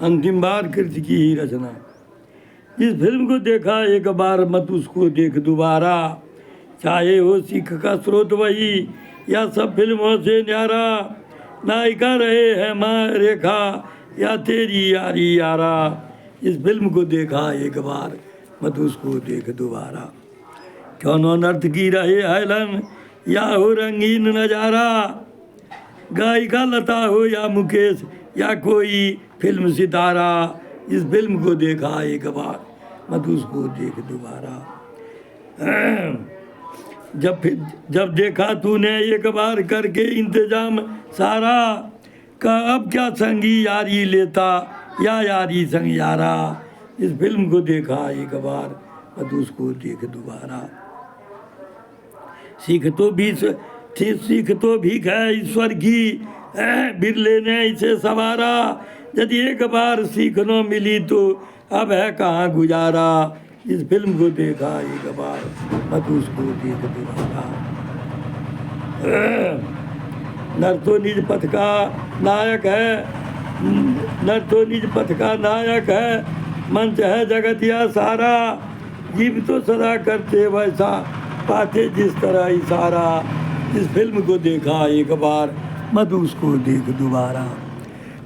अंतिम बार कृति की ही रचना। जिस फिल्म को देखा एक बार मत उसको देख दोबारा, चाहे हो सीख का स्रोत वही या सब फिल्मों से न्यारा। नायिका रहे है माँ रेखा या तेरी यारी यारा। इस फिल्म को देखा एक बार मत उसको देख दोबारा। क्यों नर्त की रहे हेलन या हो रंगीन नजारा, गायिका लता हो या मुकेश या कोई फिल्म सितारा। इस फिल्म को देखा एक बार मत उसको देख दोबारा। जब देखा तूने एक बार करके इंतजाम सारा, का अब क्या संगी यारी लेता या यारी संग यारा। इस फिल्म को देखा एक बार मत उसको देख दोबारा। सीख तो भीख है ईश्वर की, बिरले ने इसे सवारा। यदि एक बार सीख न मिली तो अब है कहाँ गुजारा। इस फिल्म को देखा एक बार मत उसको देख दोबारा। नर तो निज पथ का नायक है, नर तो निज पथ का नायक है, मंच है जगत या सारा। जीव तो सदा करते वैसा पाते जिस तरह इशारा। इस फिल्म को देखा एक बार मत उसको देख दोबारा।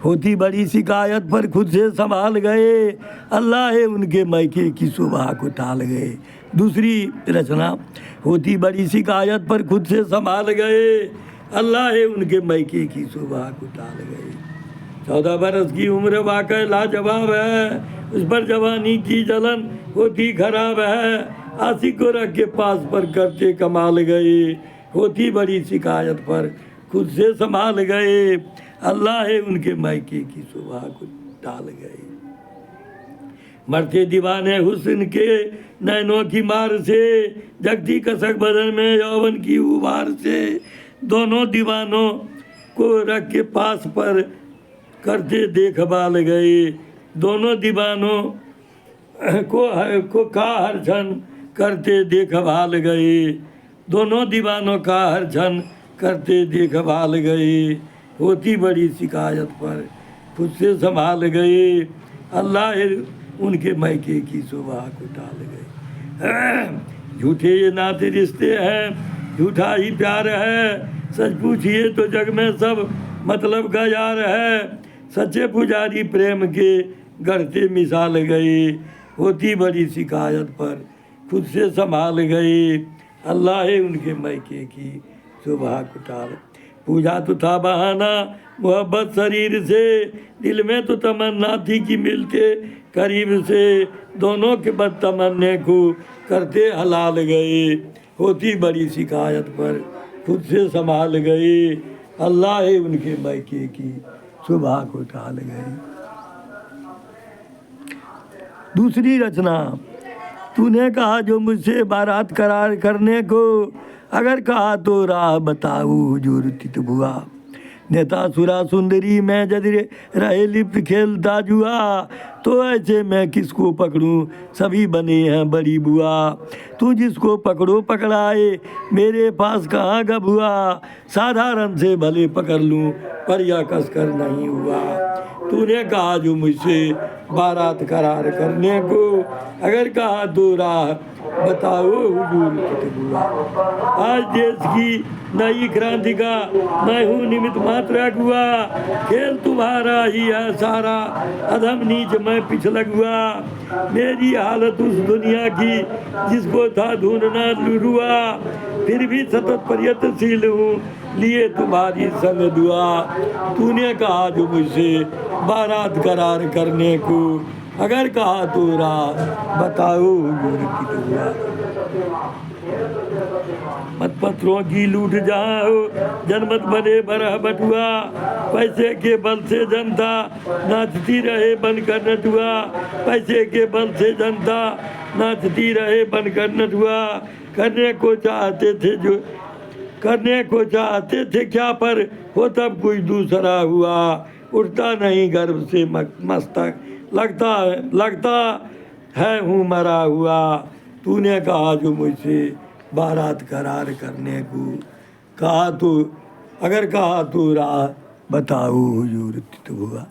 होती बड़ी शिकायत पर खुद से संभाल गए, अल्लाह है उनके मैके की सुबह को टाल गए। दूसरी रचना। होती बड़ी शिकायत पर खुद से संभाल गए, अल्लाह है उनके मैके की सुबह को टाल गए। 14 बरस की उम्र वाकई लाजवाब है, उस पर जवानी की जलन होती खराब है। आशिक को रख के पास पर करते कमाल गए, होती बड़ी शिकायत पर खुद से संभाल गए, अल्लाह है उनके मायके की सुबह को टाल गए। मरते दीवाने हुस्न के नैनों की मार से, जगती कसक बदन में यौवन की उबार से। दोनों दीवानों को रख के पास पर करते देखभाल गए, दोनों दीवानों को का हर क्षण करते देखभाल गए, दोनों दीवानों का हर क्षण करते देखभाल गए। होती बड़ी शिकायत पर खुद से संभाल गए, अल्लाह उनके मैके की सुबह को टाल गए। झूठे ये नाते रिश्ते हैं, झूठा ही प्यार है, सच पूछिए तो जग में सब मतलब का यार है। सच्चे पुजारी प्रेम के गढ़ते मिसाल गए, होती बड़ी शिकायत पर खुद से संभाल गए, अल्लाह उनके मैके की सुबह को टाल। पूजा तो था बहाना मोहब्बत शरीर से, दिल में तो तमन्ना थी कि मिलते करीब से। दोनों के बद तमन्ने को करते हलाल गए, होती बड़ी शिकायत पर खुद से संभाल गए, अल्लाह उनके मैके की सुबह को टाल गए। दूसरी रचना। तूने कहा जो मुझसे बारात करार करने को, अगर कहा तो राह बताऊँ हुजूर तित बुआ। नेता सुरा सुंदरी में जद रहे लिप्त खेलता जुआ, तो ऐसे मैं किसको पकड़ूं सभी बने हैं बड़ी बुआ। तू जिसको पकड़ो पकड़ाए मेरे पास कहाँ गबुआ, साधारण से भले पकड़ लूं पर यह कसकर नहीं हुआ। तूने कहा जो मुझसे बारात करार करने को, अगर कहा तो राह बताओ हुजूर तित बुआ। आज देश की नई क्रांति का मैं हूँ निमित्त मात्र अगुआ, खेल तुम्हारा ही है सारा अधम नीच मैं पिछलग हुआ। मेरी हालत उस दुनिया की जिसको था ढूंढना लुरुआ, फिर भी सतत प्रयत्नशील हूँ लिए तुम्हारी संग दुआ। तूने कहा जो मुझसे बारात करार करने को, अगर कहा तो राह बताओ हुजूर तित बुआ। मत पत्रों की लूट जाओ जनमत बने बरह बटुआ, पैसे के बल से जनता नाचती रहे बनकर नटुआ। पैसे के बल से जनता नाचती रहे बनकर नटुआ। करने को चाहते थे क्या पर हो तब कोई दूसरा हुआ। उठता नहीं गर्व से मस्तक लगता है हूँ मरा हुआ। तूने कहा जो मुझसे बारात करार करने को, कहा तो अगर कहा तो राह बताओ हुजूर तित बुआ।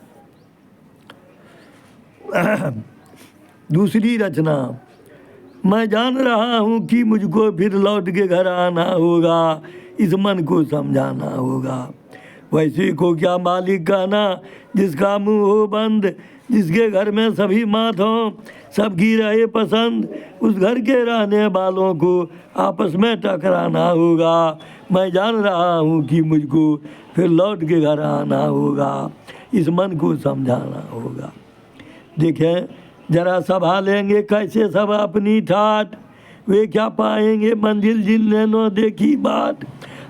दूसरी रचना। मैं जान रहा हूँ कि मुझको फिर लौट के घर आना होगा, इस मन को समझाना होगा। वैसे को क्या मालिक कहना जिसका मुंह हो बंद, जिसके घर में सभी मात हों, सबकी रहे पसंद, उस घर के रहने वालों को आपस में टकराना होगा। मैं जान रहा हूँ कि मुझको फिर लौट के घर आना होगा, इस मन को समझाना होगा। देखें जरा सभा लेंगे कैसे सब अपनी ठाट, वे क्या पाएंगे मंजिल जिनने न देखी बाट।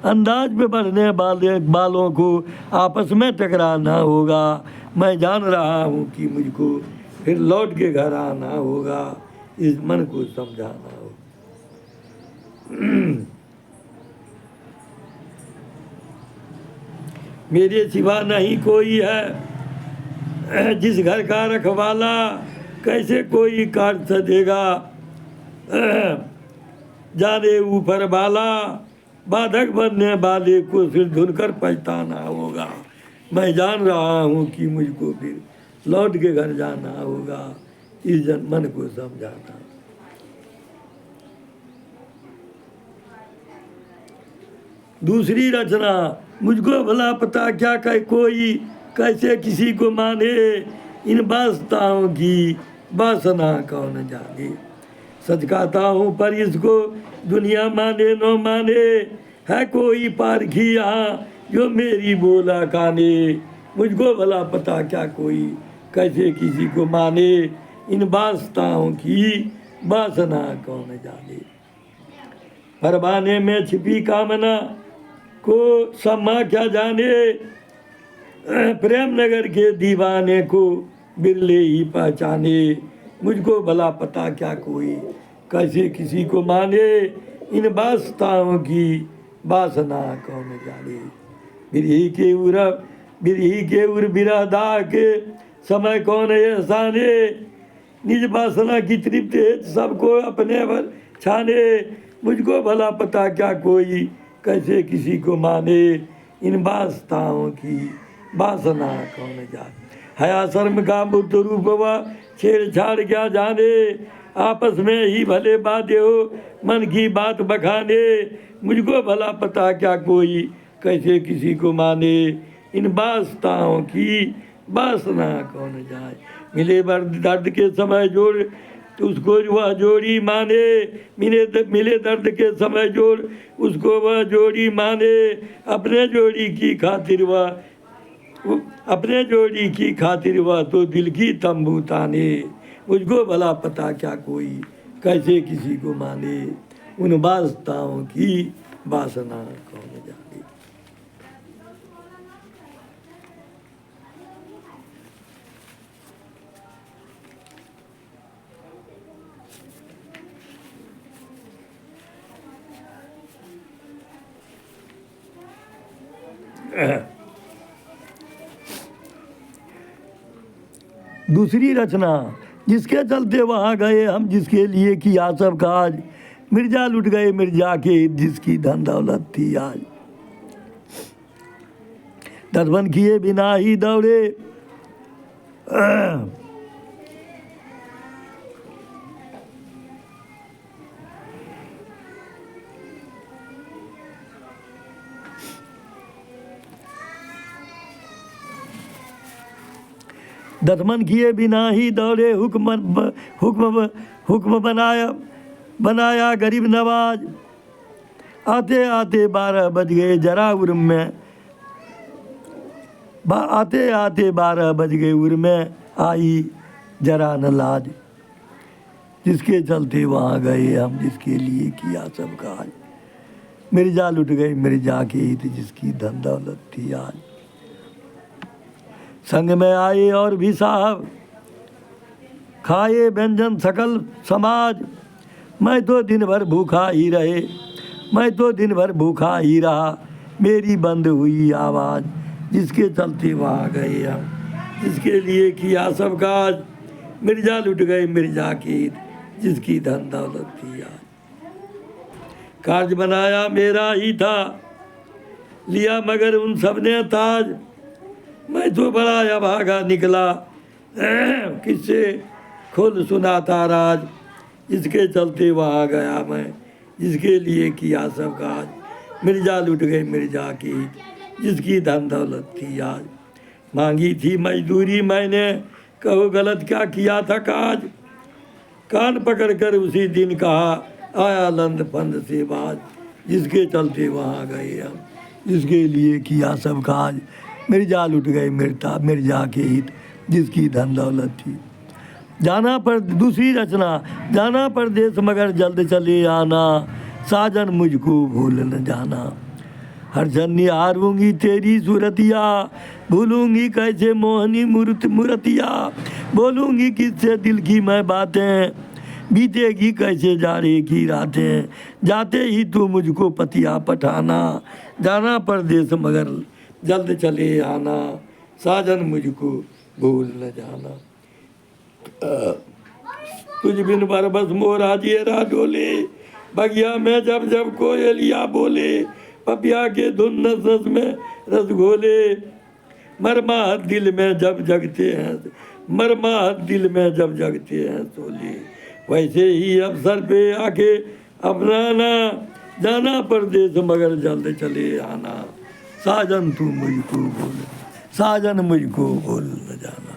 अंदाज पे बढ़ने वाले बालों को आपस में टकराना होगा। मैं जान रहा हूँ कि मुझको फिर लौट के घर आना होगा, इस मन को समझाना होगा। मेरे सिवा नहीं कोई है जिस घर का रखवाला, कैसे कोई काट सकेगा जाने ऊपर वाला। बाधक बनने वाले को सिर धुनकर पछताना होगा। मैं जान रहा हूँ कि मुझको फिर लौट के घर जाना होगा, इस मन को समझाना। दूसरी रचना। मुझको भला पता क्या कहे कोई, कैसे किसी को माने, इन वास्ताओं की वासना कौन जाने। सच कहता हूँ पर इसको दुनिया माने न माने, है कोई पारखी यहाँ जो मेरी बोला काने। मुझको भला पता क्या कोई कैसे किसी को माने, इन वास्ताओं की वासना कौन जाने। परवाने में छिपी कामना को सम्मा क्या जाने, प्रेम नगर के दीवाने को बिरले ही पहचाने। मुझको भला पता क्या कोई कैसे किसी को माने, इन वास्ताओं की वासना कौन जाने। बिरही के उर बिरादा के समय कौन एहसाने, निज वासना की तृप्ति सबको अपने पर छाने। मुझको भला पता क्या कोई कैसे किसी को माने, इन वास्ताओं की वासना कौन जाने। हया शर्म का मूर्त रूप व छेड़छाड़ क्या जाने, आपस में ही भले बातें हो मन की बात बखाने। मुझको भला पता क्या कोई कैसे किसी को माने, इन वास्ताओं की वासना कौन जाए। मिले दर्द के समय जोड़ उसको वह जोड़ी माने, मिले दर्द के समय जोड़ उसको वह जोड़ी माने। अपने जोड़ी की खातिर वह तो दिल की तंबू ताने। मुझको भला पता क्या कोई कैसे किसी को माने, उन वास्ताओं की वासना कौन जाने। दूसरी रचना। जिसके चलते वहाँ गए हम, जिसके लिए किया सब काज, मिर्जा लुट गए मिर्जा के जिसकी धन दौलत थी आज। दर्पण किए बिना ही दौड़े दतमन किए बिना ही दौड़े, हुक्म बनाया गरीब नवाज। आते आते 12 बज गए जरा उर्म में, आते आते 12 बज गए उर्म में आई जरा न लाज। जिसके चलते वहाँ गए हम, जिसके लिए किया सब काज। मिर्जा लुट गए मिर्जा के हित जिसकी धन दौलत थी आज। संग में आए और भी साहब, खाए व्यंजन सकल समाज। मैं तो दिन भर भूखा ही रहा, मेरी बंद हुई आवाज़। जिसके चलते वहाँ गए हम, जिसके लिए किया सब काज। मिर्जा लुट गए मिर्जा की जिसकी धन दौलत थी आज। कार्य बनाया मेरा ही था, लिया मगर उन सब ने ताज। मैं तो बड़ा अभागा निकला, किससे खुद सुनाता राज, इसके चलते वहाँ गया मैं, जिसके लिए किया सब काज। मिर्जा लुट गए मिर्जा की, जिसकी धन दौलत थी आज। मांगी थी मजदूरी मैंने, कहो गलत क्या किया था काज। कान पकड़ कर उसी दिन कहा, आया लंद फंद से बाज। जिसके चलते वहाँ गए हम, जिसके लिए किया सब काज। मिर्जा लुट गए मिर्जा के हित, जिसकी धन दौलत थी। जाना पर दूसरी रचना, जाना परदेश मगर जल्द चले आना, साजन मुझको भूल न जाना। हर जन्नी हारूंगी तेरी सूरतिया, भूलूंगी कैसे मोहनी मूर्तिया। बोलूंगी किससे दिल की मैं बातें, बीतेगी कैसे जारे की रातें। जाते ही तू मुझको पतिया पठाना, जाना परदेश मगर जल्द चले आना, साजन मुझको भूल न जाना। तुझ बिन बरबस मोरा जेरा डोले, बगिया में जब जब कोयलिया बोले। पपिया के धुन नस नस में रस घोले, मरमाहत दिल में जब जगते हैं, मरमाहत दिल में जब जगते हैं सोले। वैसे ही अवसर पे आके अपनाना, जाना परदेश मगर जल्द चले आना, साजन तू मुझको भूल, साजन मुझको भूल न जाना।